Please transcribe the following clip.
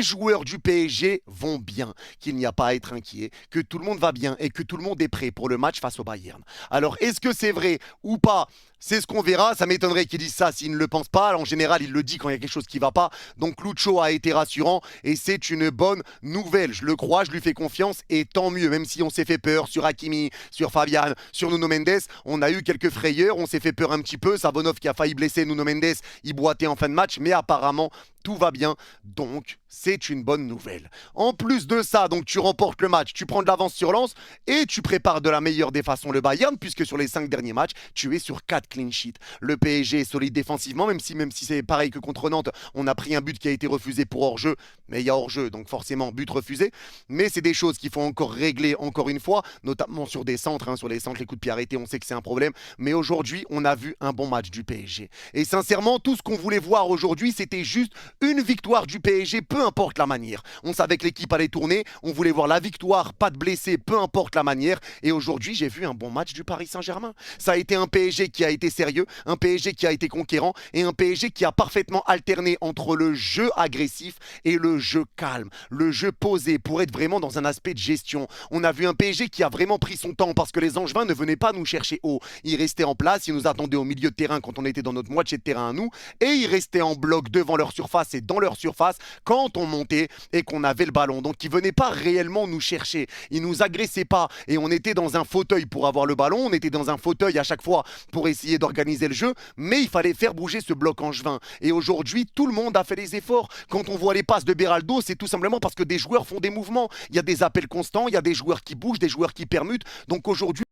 Les joueurs du PSG vont bien, qu'il n'y a pas à être inquiet, que tout le monde va bien et que tout le monde est prêt pour le match face au Bayern. Alors, est-ce que c'est vrai ou pas? C'est ce qu'on verra. Ça m'étonnerait qu'ils disent ça s'ils ne le pensent pas. En général, il le dit quand il y a quelque chose qui ne va pas. Donc, Lucho a été rassurant et c'est une bonne nouvelle. Je le crois, je lui fais confiance et tant mieux. Même si on s'est fait peur sur Hakimi, sur Fabian, sur Nuno Mendes, on a eu quelques frayeurs. On s'est fait peur un petit peu. Savonov qui a failli blesser Nuno Mendes, il boitait en fin de match, mais apparemment, tout va bien, donc c'est une bonne nouvelle. En plus de ça, donc tu remportes le match, tu prends de l'avance sur Lens et tu prépares de la meilleure des façons le Bayern, puisque sur les 5 derniers matchs, tu es sur 4 clean sheets. Le PSG est solide défensivement, même si c'est pareil que contre Nantes, on a pris un but qui a été refusé pour hors-jeu, mais il y a hors-jeu, donc forcément but refusé. Mais c'est des choses qu'il faut encore régler encore une fois, notamment sur des centres, sur les centres, les coups de pied arrêtés, on sait que c'est un problème. Mais aujourd'hui, on a vu un bon match du PSG. Et sincèrement, tout ce qu'on voulait voir aujourd'hui, c'était juste une victoire du PSG, peu importe la manière. On savait que l'équipe allait tourner, on voulait voir la victoire, pas de blessés, peu importe la manière. Et aujourd'hui, j'ai vu un bon match du Paris Saint-Germain. Ça a été un PSG qui a été sérieux, un PSG qui a été conquérant et un PSG qui a parfaitement alterné entre le jeu agressif et le jeu calme, le jeu posé pour être vraiment dans un aspect de gestion. On a vu un PSG qui a vraiment pris son temps parce que les Angevins ne venaient pas nous chercher haut. Ils restaient en place, ils nous attendaient au milieu de terrain quand on était dans notre moitié de terrain à nous et ils restaient en bloc devant leur surface et dans leur surface quand on montait et qu'on avait le ballon. Donc ils venaient pas réellement nous chercher, ils nous agressaient pas et on était dans un fauteuil pour avoir le ballon, on était dans un fauteuil à chaque fois pour essayer d'organiser le jeu, mais il fallait faire bouger ce bloc angevin. Et aujourd'hui, tout le monde a fait les efforts. Quand on voit les passes de Beraldo, c'est tout simplement parce que des joueurs font des mouvements. Il y a des appels constants, il y a des joueurs qui bougent, des joueurs qui permutent. Donc aujourd'hui,